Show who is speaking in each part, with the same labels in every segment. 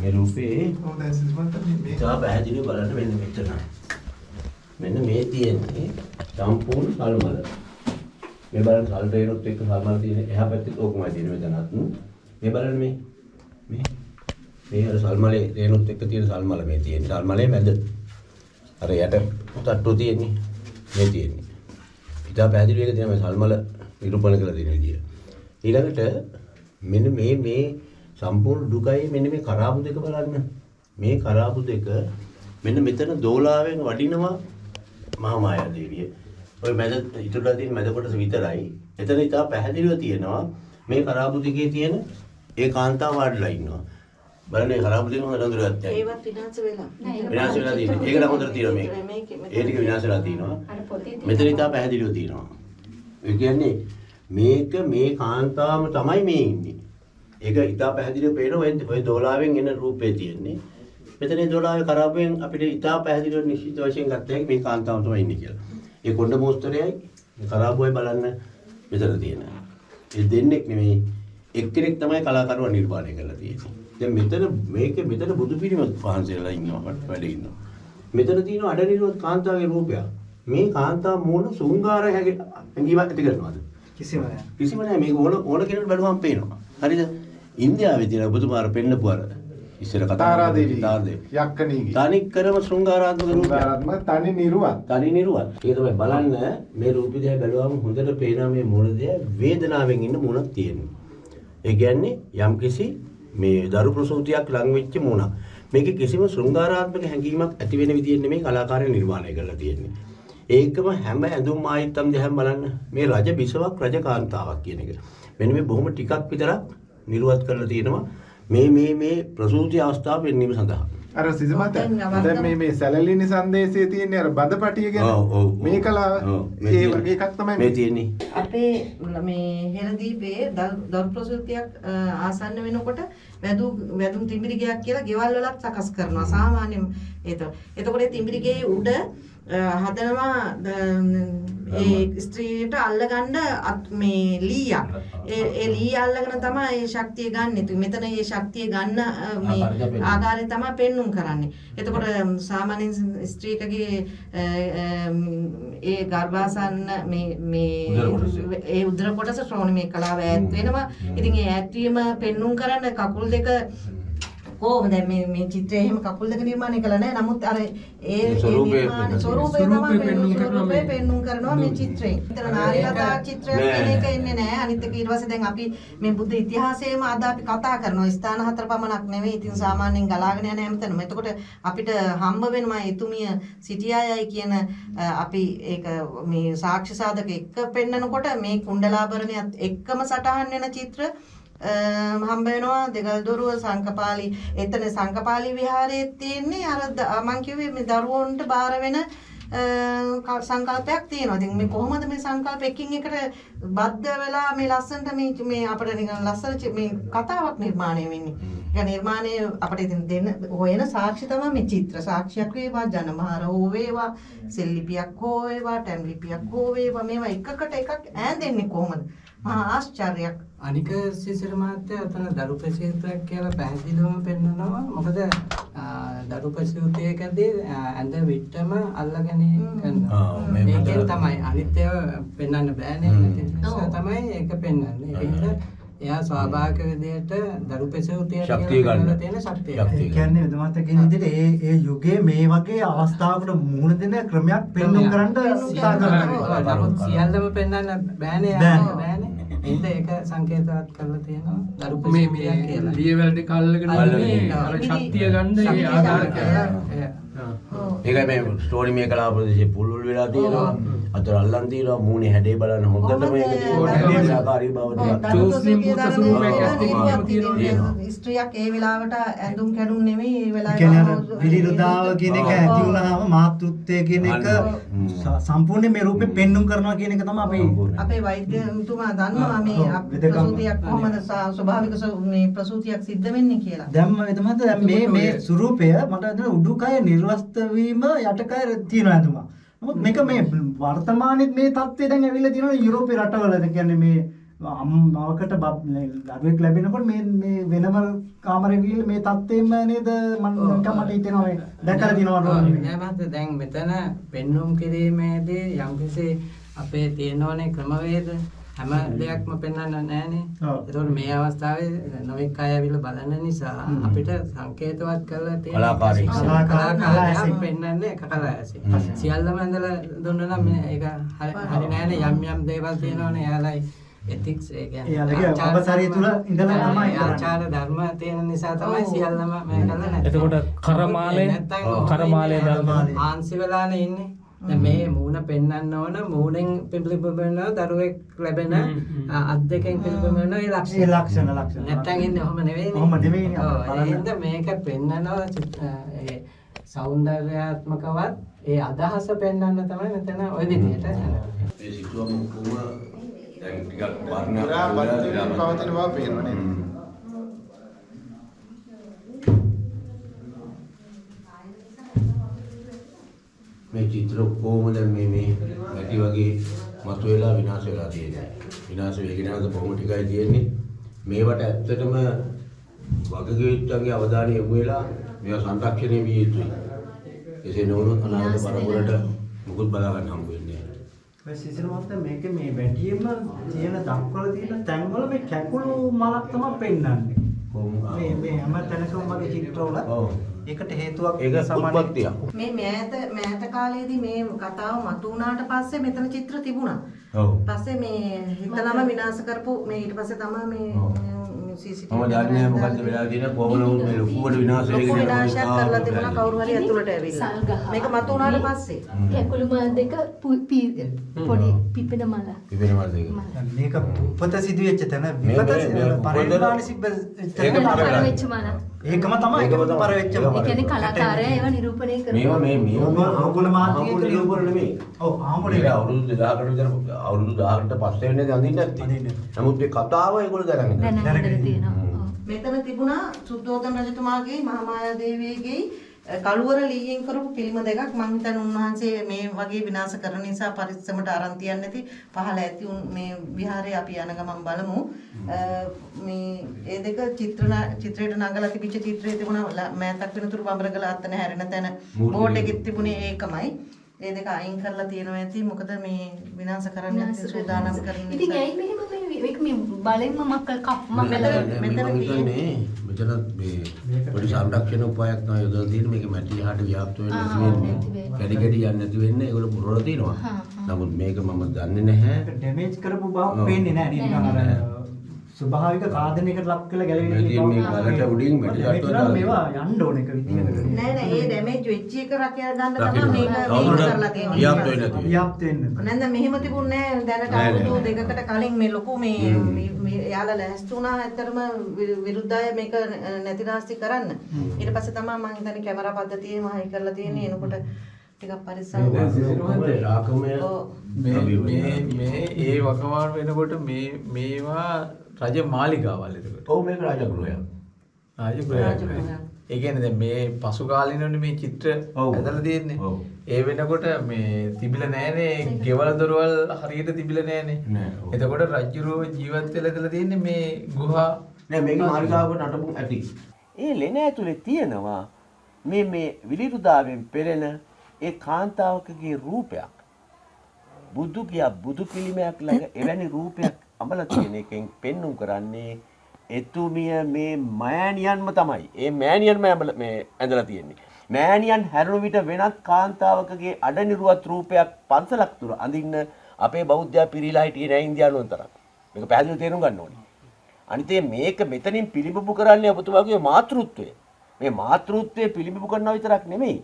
Speaker 1: මේ රූපේ තා පැහැදිලිව බලන්න මෙන්න මෙතන. මෙන්න මේ තියෙන්නේ සම්පූර්ණ සල්මල. මේ බලන්න සල් රේනොත් එක්ක සල්මල තියෙන එහා පැත්තේ ඕකමයි තියෙන්නේ මෙතනත්. මේ බලන්න මේ අර සල්මලේ රේනොත් එක්ක තියෙන සල්මල මේ තියෙන්නේ. සල්මලේ මැද අර යට තට්ටුව තියෙන්නේ. මේ තියෙන්නේ. ඊට පැහැදිලිව එක තියෙන මේ සල්මල නිරූපණය කරලා තියෙන විදිය. ඊළඟට මෙන්න මේ සම්පූර්ණ දුකයි මෙන්න මේ කරාබු දෙක බලන්න. මේ කරාබු දෙක මෙන්න මෙතන දෝලාවෙන් වඩිනවා මහා මායා දේවිය. ඔය මැද ඉතුරුලා තියෙන මැද කොටස විතරයි. එතන ඉතා පැහැදිලිව තියෙනවා මේ කරාබු දෙකේ තියෙන ඒ කාන්තාව වාඩිලා ඉන්නවා. බලන්න මේ කරාබු දෙක හොඳට අඳුරගත්තා.
Speaker 2: ඒවත් විනාශ වෙලා.
Speaker 1: විනාශ වෙලා තියෙනවා. ඒක නම් හොඳට තියෙනවා මේක. ඒ ටික විනාශ වෙලා තියෙනවා. මෙතන ඉතා පැහැදිලිව තියෙනවා. ඒ කියන්නේ මේක මේ කාන්තාවම තමයි මේ ඉන්නේ. ඒක ඉතා පැහැදිලිව පේනවා ඔය දෝලාවෙන් එන රූපේ තියෙන්නේ. මෙතන දෝලාවේ කරාබුවෙන් අපිට ඉතා පැහැදිලිව නිශ්චිත වශයෙන් ගත්ත හැකි මේ කාන්තාව තමයි ඉන්නේ කියලා. ඒ කොණ්ඩ මෝස්තරයයි කරාබුවයි බලන්න මෙතන තියෙන. ඒ දෙන්නෙක් නෙමෙයි එක්කෙනෙක් තමයි කලාකරුවා නිර්මාණය කරලා තියෙන්නේ. දැන් මෙතන බුදු පිළිම වහන්සේලා ඉන්නවා වැඩ ඉන්නවා. මෙතන තියෙන අඩනිරුවත් කාන්තාවගේ රූපයක්. මේ කාන්තාව මූණ සුංගාර හැංගීමක් ඇති කරනවාද? කිසිම නෑ. මේක ඕන කෙනෙකුට බලුවම පේනවා. හරිද? ඉන්දියාවේ තියෙන ඔබතුමාර පෙන්නපු අර ඉස්සර කතා
Speaker 3: තාරාදේවි
Speaker 1: යක්කණීගේ තනිකරම ශෘංගාරාත්මක රූපයක්. තනි නිරුවත්. ඒක තමයි බලන්න මේ රූපය දිහා බැලුවම හොඳට පේනවා මේ මුණ දිහා වේදනාවෙන් ඉන්න මුණක් තියෙනවා. ඒ කියන්නේ යම්කිසි මේ දරු ප්‍රසූතියක් ලඟ වෙච්ච මුණක්. මේකේ කිසිම ශෘංගාරාත්මක හැඟීමක් ඇති වෙන විදිහෙන් නෙමෙයි කලාකාරය නිර්මාණය කරලා තියෙන්නේ. ඒකම හැම ඇඳුම් ආයිත්තම් දිහා බලන්න මේ රජ බිසවක් රජ කාන්තාවක් කියන එක. මෙන්න මේ බොහොම ටිකක් විතරක් නිර්වත් කරලා තියෙනවා මේ ප්‍රසූති අවස්ථාව වෙන්නීම සඳහා.
Speaker 3: අර සිසමත දැන් මේ සැලලිනි සංදේශයේ තියෙන අර බඳපටිය ගැන මේ කලාව ඒ වගේ එකක් තමයි
Speaker 1: මේ තියෙන්නේ.
Speaker 2: අපේ මේ හෙළදීපේ දරු ප්‍රසූතියක් ආසන්න වෙනකොට වැදුම් තිඹිරිගයක් කියලා ගෙවල් වලත් සකස් කරනවා සාමාන්‍යයෙන්. එතකොට ඒ තිඹිරිගේ උඩ හදනවා ඒ ස්ත්‍රීට අල්ලගන්න මේ ලීයක්. ඒ ලී අල්ලගෙන තමයි මේ ශක්තිය ගන්න. මෙතන මේ ශක්තිය ගන්න මේ ආකාරය තමයි පෙන්눔 කරන්නේ. එතකොට සාමාන්‍යයෙන් ස්ත්‍රීකගේ ඒ ගර්භාසන්න මේ ඒ උදර කොටස ශ්‍රෝණිමේ කලාව ඈත් වෙනවා. ඉතින් ඒ ඈත් වීම පෙන්눔 කරන්න කකුල් දෙක කොහොමද මේ චිත්‍රයේ එහෙම කකුල් දෙක නිර්මාණය කළා නෑ. නමුත් අර ඒ ස්වරූපය තමයි පෙන්눔 කරනවා මේ චිත්‍රේ. විතර නාරිලතා චිත්‍රයක් කියන එක එන්නේ නෑ. අනිත් එක ඊට පස්සේ දැන් අපි මේ බුද්ධ ඉතිහාසයේම අද අපි කතා කරනවා. ස්ථාන හතර පමණක් නෙවෙයි. ඉතින් සාමාන්‍යයෙන් ගලාගෙන යන හැමතැනම. එතකොට අපිට හම්බ වෙනවා එතුමිය සිටියායයි කියන අපි ඒක මේ සාක්ෂි සාධක එක්ක පෙන්නකොට මේ කුණ්ඩලාභරණයත් එක්කම සටහන් වෙන චිත්‍ර හම්බ වෙනවා. දෙගල්දොරුව සංකපාලි එතන සංකපාලි විහාරයේ තියෙන්නේ අර මං කිව්වේ මේ දරුවන්ට බාර වෙන සංකල්පයක් තියෙනවා. ඉතින් මේ කොහොමද මේ සංකල්ප එකින් එකට බද්ධ වෙලා මේ ලස්සනට මේ අපිට නිකන් ලස්සන මේ කතාවක් නිර්මාණය වෙන්නේ. ඒ නිර්මාණය අපිට ඉතින් දෙන්න හොයන සාක්ෂි තමයි මේ චිත්‍ර. සාක්ෂියක් වේවා, ජනමහර හෝ වේවා, සෙල්ලිපියක් හෝ වේවා, ටැම් ලිපියක් හෝ වේවා, මේවා එකකට එකක් ඈඳෙන්නේ කොහොමද? මහා ආශ්චර්යයක්.
Speaker 4: අනික සිසිර මහත්තයා අතන දරු ප්‍රසූතියක් කියලා පැහැදිලිවම පෙන්නනවා. මොකද දරු ප්‍රසූතියකදී ඇඳ විට්ටම අල්ලගෙන කරනවා. මේකෙන් තමයි අනිත් ඒවා පෙන්වන්න බෑනේ. ඒක තමයි ඒක පෙන්වන්නේ. ඒකට එයා ස්වාභාවික විදිහට දරු ප්‍රසූතිය කියලා තියෙන ශක්තිය.
Speaker 5: ඒ කියන්නේ වෙදමත් කියන විදිහට ඒ යුගයේ මේ වගේ අවස්ථාවකට මුහුණ දෙන ක්‍රමයක් පෙන්වන්න කරන්න උත්සාහ කරනවා.
Speaker 4: සියල්ලම පෙන්වන්න බෑනේ. ඒත් ඒක සංකේතවත් කරලා තියෙනවා දරු ප්‍රසූතිය කියලා.
Speaker 6: ලියවලට කල්ලගෙන අර ශක්තිය ගන්න ඒ ආධාර කියලා.
Speaker 1: ඒකයි මේ ස්ටෝරි මේ කලාව ප්‍රදේශයේ පුල්වල වෙලා තියෙනවා. අතර අල්ලන් තියෙනවා මූණේ හැඩේ බලන්න හොඳට මේක තියෙනවා. ආකාරී බව
Speaker 2: ස්ත්‍රියක් ඒ වෙලාවට ඇඳුම් කැඩුම් නෙමෙයි ඒ වෙලාවට
Speaker 5: කියන්නේ විලිරුදාව කියන එක ඇති වුණාම මාතෘත්වය කියන එක සම්පූර්ණයෙන් මේ රූපේ පෙන්눔 කරනවා කියන එක තමයි
Speaker 2: අපේ වෛද්‍යතුමා දන්නවා මේ ප්‍රසූතියක් කොහොමද ස්වභාවික මේ ප්‍රසූතියක් සිද්ධ වෙන්නේ කියලා.
Speaker 5: දැන් වෙදමත් මේ ස්වරූපය මට හිතෙන උඩුකය නිර්වස්ත වීම යටකය තියෙන ඇඳුමක්. නමුත් මේක මේ වර්තමානයේ මේ තත්ත්වය දැන් ඇවිල්ලා තියෙනවා යුරෝපේ රටවල. ඒ කියන්නේ මේ අම්මවකට දරුවෙක් ලැබෙනකොට මේ වෙනම කාමරේ ගිහින් මේ තත්ත්වෙම නේද මට හිතෙනවා මේ දැකලා දිනවනවා
Speaker 4: නෑ දැන් මෙතන පෙන්눔 කිරීමේදී යම්කිසි අපේ තියෙනෝනේ ක්‍රමවේද හැම දෙයක්ම පෙන්වන්න නෑනේ. ඒතකොට මේ අවස්ථාවේ නොයෙක් අය ඇවිල්ලා බලන නිසා අපිට සංකේතවත් කරලා තියෙන කලාකාරයන් පෙන්වන්නේ කලාකාරයන්. සියල්ලම ඇඳලා දුන්නා නම් ඒක හරි නෑනේ. යම් දේවල් තියෙනවනේ එයාලයි ethics ඒ කියන්නේ
Speaker 5: ආචාර්ය තුල ඉඳලා තමයි
Speaker 4: ආචාර ධර්ම තියෙන නිසා තමයි සියල්ලම මේ කරලා නැත්තේ.
Speaker 6: එතකොට කරමාලේ ධර්ම
Speaker 4: ආන්සි වෙලානේ ඉන්නේ. දැන් මේ මූණ පෙන්වන්න ඕන මූණෙන් පිළිබිඹන දරුවෙක් ලැබෙන අත් දෙකෙන් පිළිබිඹන ඒ ලක්ෂණ නැත්තම් ඉන්නේ ඔහොම නෙවෙයිනේ.
Speaker 5: ඔහොම නෙවෙයිනේ.
Speaker 4: එහෙනම් මේක පෙන්වනවා ඒ సౌందర్యාත්මකවත් ඒ අදහස පෙන්වන්න තමයි මෙතන ওই විදිහට යනවා.
Speaker 1: මේ සිතුවම කොහොම දැන් ටිකක් වර්ණ
Speaker 3: පවතින බව පේනවා නේද?
Speaker 1: මේ චිත්‍ර කොහොමද මේ ඇටි වගේ මතුවලා විනාශ වෙලා තියෙන්නේ. විනාශ වෙගෙන යනකොට බොහොම ටිකයි තියෙන්නේ. මේවට ඇත්තටම වගකීම්තුන්ගේ අවධානය යොමු වෙලා මේවා සංරක්ෂණය විය යුතුයි. එසේ නොවුනොත් අනාගත පරපුරට මුකුත් බලා ගන්න හම්බ වෙන්නේ නැහැ.
Speaker 5: ඔය සිසිල් මහත්තයා මේක මේ වැඩියෙන්ම තියෙන දක්වලා තියෙන තැන්වල මේ කැකුළු මලක් තමයි පෙන්වන්නේ. මේ හැම තැනකම මගේ චිත්‍රවල ඒකට හේතුවක්
Speaker 1: ඒක උත්පත්තිය.
Speaker 2: මේ මෑත කාලේදී මේ කතාව මතු වුණාට පස්සේ මෙතන චිත්‍ර තිබුණා.
Speaker 1: ඔව්.
Speaker 2: පස්සේ මේ හිතනම විනාශ කරපු මේ ඊට පස්සේ තමයි මේ CCTV
Speaker 1: මම දන්නේ මොකද්ද වෙලා තියෙන්නේ කොහොමද මේ ලොකුවට විනාශ වෙගෙන යනවා.
Speaker 2: විනාශයක් කරලා තිබුණා කවුරු හරි ඇතුළට ඇවිල්ලා. මේක මතු වුණාට පස්සේ
Speaker 7: කැකුළු මල් දෙක පොඩි පිපෙන මල.
Speaker 1: පිපෙන මල් දෙක.
Speaker 5: මේක උපත සිදුවෙච්ච තැන විපත පරිණාමය සිද්ධ
Speaker 1: ඒක
Speaker 7: පර වෙච්ච මල.
Speaker 5: ඒකම තමයි ඒකම පර වෙච්ච
Speaker 7: ඒ කියන්නේ කලාකාරයා ඒවා නිරූපණය
Speaker 1: මේවා
Speaker 5: මේවා ආගුණ මාධ්‍යයේ
Speaker 1: නිරූපණ නෙමෙයි.
Speaker 5: ඔව් ආගුණ
Speaker 1: ඒක අවුරුදු 2000කට විතර අවුරුදු 1000කට පස්සේ වෙන්නේ අඳින්න නැත්තේ. නමුත් මේ කතාව ඒගොල්ලෝ දැනගෙන
Speaker 7: තියෙනවා.
Speaker 2: මෙතන තිබුණා සුද්ධෝදන රජතුමාගේ මහාමායා දේවියගේ කළුවර ලීයෙන් කරපු පිළිම දෙකක් මම හිතන්නේ උන්වහන්සේ මේ වගේ විනාශ කරන නිසා පරිස්සමට අරන් තියන්නේ නැති පහළ ඇති මේ විහාරේ අපි යන ගමන් බලමු මේ ඒ දෙක චිත්‍රයට නගලා තිබිච්ච චිත්‍රයේ තිබුණා මෑතක් වෙනතුරු බඹරගල අත්තන හැරෙන තැන බෝඩ් එකෙත් තිබුණේ ඒකමයි ඒ දෙක අයින් කරලා තියෙනවා ඇති මොකද මේ විනාශ කරන්න සූදානම් කරන නිසා
Speaker 7: ඉතින් ඇයි මෙහෙම මේක මේ බලෙන්ම මක්කල් කප්පම
Speaker 1: මෙතන මේ පොඩි සංරක්ෂණ උපායක් තමයි යොදලා තියෙන්නේ මේක මැටි යහට ව්‍යාප්ත වෙන්නේ නැති වෙන්නේ කැඩි කැඩි යන්නේ නැති වෙන්නේ ඒගොල්ලෝ පුරවලා තියෙනවා නමුත් මේක මම දන්නේ නැහැ
Speaker 5: ඩැමේජ් කරපු බව පේන්නේ නැහැ නේද අර ස්වභාවික කාදනයකට ලක් කරලා ගැලවෙන්නේ
Speaker 1: මේ ගලට උඩින් මැටි යටට දාලා
Speaker 5: මේවා යන්න ඕන එක විදිහකට
Speaker 2: නෑ නෑ ඒ ඩැමේජ් වෙච්ච එක රකියා ගන්න තමයි මේක කරලා තියෙන්නේ
Speaker 1: ව්‍යාප්ත වෙන්නේ නැති
Speaker 5: ව්‍යාප්ත වෙන්නේ
Speaker 2: නැන්ද මෙහෙම තිබුණේ නෑ දැනට අවුරුදු දෙකකට කලින් මේ ලොකු මේ යාලා ලැහැස්ති වුණා ඇත්තටම විරුද්ධය මේක නැතිනාස්ති කරන්න ඊට පස්සේ තමයි මම හිතන්නේ කැමරා පද්ධතියම හයි කරලා තියෙන්නේ එනකොට ටිකක් පරිස්සම්
Speaker 6: මේ ඒ වකවාන වෙනකොට මේවා රජ මාලිගාවල් එතකොට.
Speaker 1: ඔව් මේක රාජගෘහයක්.
Speaker 6: රාජගෘහයක්. ඒ කියන්නේ දැන් මේ පසු කාලිනෝනේ මේ චිත්‍ර ඇදලා තියෙන්නේ. ඒ වෙනකොට මේ තිබිලා නැහනේ ගෙවල් දොරවල් හරියට තිබිලා නැහනේ. එතකොට රජුරෝ ජීවත් වෙලා ඉඳලා තියෙන්නේ මේ ගුහා
Speaker 1: නෑ මේක මාලිගාවක නටපු ඇති.
Speaker 8: ඒ ලෙන ඇතුලේ තියෙනවා මේ විලිරුදාවෙන් පෙරෙන ඒ කාන්තාවකගේ රූපයක්. බුදු පිළිමයක් ළඟ එවැනි රූපයක් අමල තියෙන එකෙන් පෙන්눔 කරන්නේ එතුමිය මේ මෑණියන්ම තමයි. ඒ මෑණියන්ම මේ ඇඳලා තියෙන්නේ. මෑණියන් හැරුණු විට වෙනත් කාන්තාවකගේ අඩනිරුවත් රූපයක් පන්සලක් තුර අඳින්න අපේ බෞද්ධයා පිරීලා හිටියේ නෑ ඉන්දියානුවන් තරම්. මේක පැහැදිලිව තේරුම් ගන්න ඕනේ. අනිත් මේක මෙතනින් පිළිබිඹු කරන්නේ ඔබතුමාගේ මාතෘත්වය. මේ මාතෘත්වය පිළිබිඹු කරනවා විතරක් නෙමෙයි.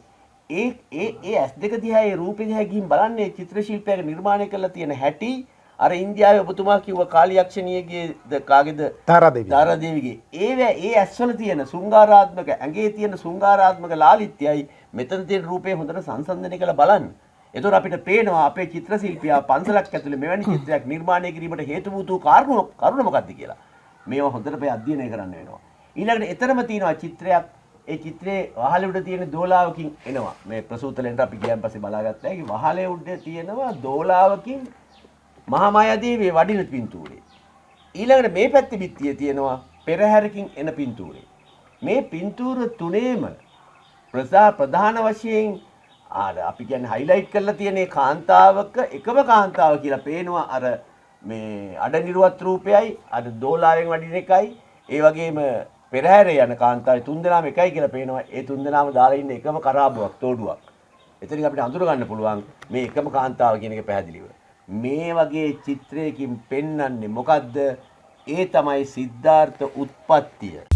Speaker 8: ඒ ඇස් දෙක දිහා ඒ රූපේ දිහා ගිහින් බලන්නේ චිත්‍ර ශිල්පයක නිර්මාණය කරලා තියෙන හැටි අර ඉන්දියාවේ ඔබතුමා කිව්ව කාලියක්ෂණියගේ කාගේද තාරාදේවිගේ ඒ ඇස්වල තියෙන සුංගාරාත්මක ඇඟේ තියෙන සුංගාරාත්මක ලාලිත්‍යයි මෙතන තියෙන රූපේ හොඳට සංසන්දනය කරලා බලන්න. එතකොට අපිට පේනවා අපේ චිත්‍ර ශිල්පියා පන්සලක් ඇතුලේ මෙවැනි චිත්‍රයක් නිර්මාණය කිරීමට හේතු වූ කරුණ මොකක්ද කියලා. මේවා හොඳට අපි අධ්‍යයනය කරන්න වෙනවා. ඊළඟට එතරම් තියෙනවා චිත්‍රයක් ඒ චිත්‍රයේ වහලේ උඩ තියෙන දෝලාවකින් එනවා. මේ ප්‍රසූතලෙන්ට අපි ගියන් පස්සේ බලාගත්තා. ඒ වහලේ උඩ තියෙනවා දෝලාවකින් මහාමායා දේවිය වඩින පින්තූරේ. ඊළඟට මේ පැත්තේ බිත්තියේ තියෙනවා පෙරහැරකින් එන පින්තූරය. මේ පින්තූර තුනේම ප්‍රධාන වශයෙන් අපි කියන්නේ හයිලයිට් කරලා තියෙන කාන්තාවක එකම කාන්තාව කියලා පේනවා අර මේ අඩ නිර්වත් රූපයයි අර දෝලාවෙන් වඩින එකයි ඒ වගේම පෙරහැරේ යන කාන්තාවයි තුන්දෙනාම එකයි කියලා පේනවා. ඒ තුන්දෙනාම දාලා ඉන්න එකම කරාබුවක් තෝඩුවක්. එතනින් අපිට අඳුර ගන්න පුළුවන් මේ එකම කාන්තාව කියන එක පැහැදිලිව. මේ වගේ චිත්‍රයකින් පෙන්වන්නේ මොකද්ද? ඒ තමයි සිද්ධාර්ථ උත්පත්තිය.